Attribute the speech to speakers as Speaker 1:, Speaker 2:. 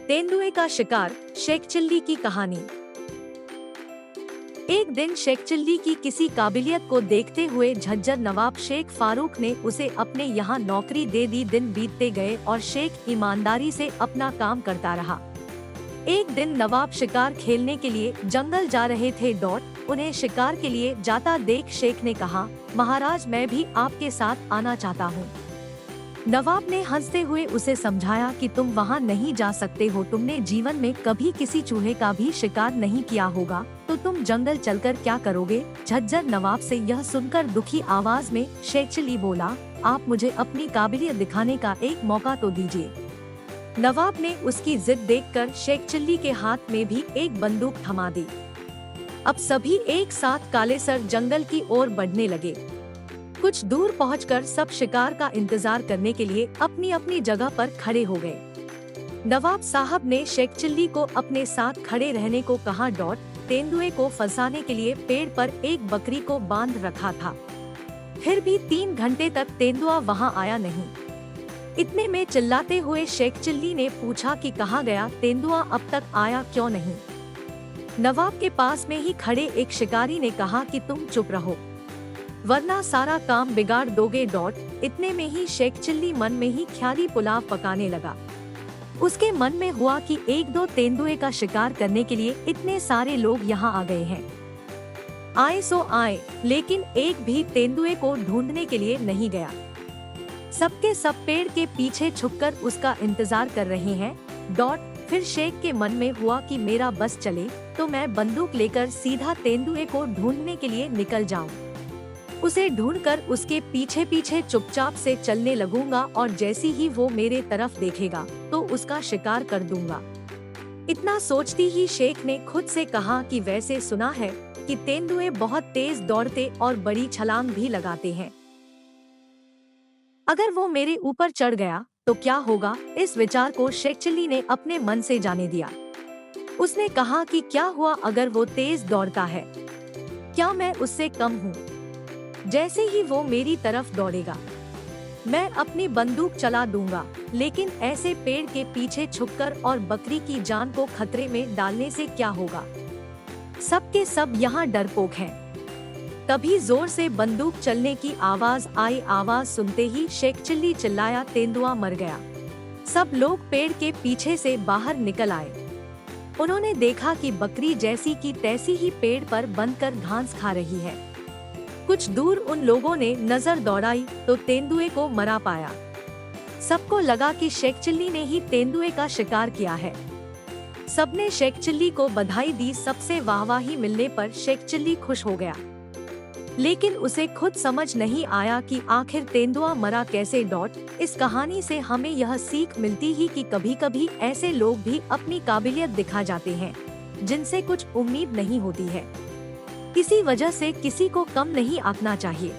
Speaker 1: तेंदुए का शिकार, शेख चिल्ली की कहानी। एक दिन शेख चिल्ली की किसी काबिलियत को देखते हुए झज्जर नवाब शेख फारूक ने उसे अपने यहाँ नौकरी दे दी। दिन बीतते गए और शेख ईमानदारी से अपना काम करता रहा। एक दिन नवाब शिकार खेलने के लिए जंगल जा रहे थे। उन्हें शिकार के लिए जाता देख शेख ने कहा, महाराज मैं भी आपके साथ आना चाहता हूँ। नवाब ने हंसते हुए उसे समझाया कि तुम वहाँ नहीं जा सकते हो, तुमने जीवन में कभी किसी चूहे का भी शिकार नहीं किया होगा, तो तुम जंगल चलकर क्या करोगे। झज्जर नवाब से यह सुनकर दुखी आवाज में शेख चिल्ली बोला, आप मुझे अपनी काबिलियत दिखाने का एक मौका तो दीजिए। नवाब ने उसकी जिद देखकर शेख चिल्ली के हाथ में भी एक बंदूक थमा दी। अब सभी एक साथ कालेसर जंगल की ओर बढ़ने लगे। कुछ दूर पहुंचकर सब शिकार का इंतजार करने के लिए अपनी अपनी जगह पर खड़े हो गए। नवाब साहब ने शेख चिल्ली को अपने साथ खड़े रहने को कहा। तेंदुए को फंसाने के लिए पेड़ पर एक बकरी को बांध रखा था, फिर भी 3 घंटे तक तेंदुआ वहां आया नहीं। इतने में चिल्लाते हुए शेख चिल्ली ने पूछा कि कहाँ गया तेंदुआ, अब तक आया क्यों नहीं। नवाब के पास में ही खड़े एक शिकारी ने कहा कि तुम चुप रहो, वरना सारा काम बिगाड़ दोगे। इतने में ही शेख चिल्ली मन में ही ख्याली पुलाव पकाने लगा। उसके मन में हुआ कि 1-2 तेंदुए का शिकार करने के लिए इतने सारे लोग यहाँ आ गए हैं। आए सो आए, लेकिन एक भी तेंदुए को ढूंढने के लिए नहीं गया। सबके सब पेड़ के पीछे छुपकर उसका इंतजार कर रहे हैं। फिर शेख के मन में हुआ कि मेरा बस चले तो मैं बंदूक लेकर सीधा तेंदुए को ढूंढने के लिए निकल जाऊं। उसे ढूंढकर उसके पीछे पीछे चुपचाप से चलने लगूंगा और जैसी ही वो मेरे तरफ देखेगा तो उसका शिकार कर दूंगा। इतना सोचती ही शेख ने खुद से कहा कि वैसे सुना है कि तेंदुए बहुत तेज दौड़ते और बड़ी छलांग भी लगाते हैं। अगर वो मेरे ऊपर चढ़ गया तो क्या होगा। इस विचार को शेख चिल्ली ने अपने मन से जाने दिया। उसने कहा कि क्या हुआ अगर वो तेज दौड़ता है, क्या मैं उससे कम हूँ। जैसे ही वो मेरी तरफ दौड़ेगा मैं अपनी बंदूक चला दूंगा, लेकिन ऐसे पेड़ के पीछे छुपकर और बकरी की जान को खतरे में डालने से क्या होगा। सबके सब यहाँ डरपोक हैं। तभी जोर से बंदूक चलने की आवाज आई। आवाज सुनते ही शेख चिल्ली चिल्लाया, तेंदुआ मर गया। सब लोग पेड़ के पीछे से बाहर निकल आए। उन्होंने देखा कि बकरी जैसी की तैसी ही पेड़ पर बंधकर घास खा रही है। कुछ दूर उन लोगों ने नजर दौड़ाई तो तेंदुए को मरा पाया। सबको लगा कि शेख चिल्ली ने ही तेंदुए का शिकार किया है। सबने शेख चिल्ली को बधाई दी। सबसे वाहवाही मिलने पर शेख चिल्ली खुश हो गया, लेकिन उसे खुद समझ नहीं आया कि आखिर तेंदुआ मरा कैसे। इस कहानी से हमें यह सीख मिलती है कि कभी-कभी ऐसे लोग भी अपनी काबिलियत दिखा जाते हैं जिनसे कुछ उम्मीद नहीं होती है। किसी वजह से किसी को कम नहीं आंकना चाहिए।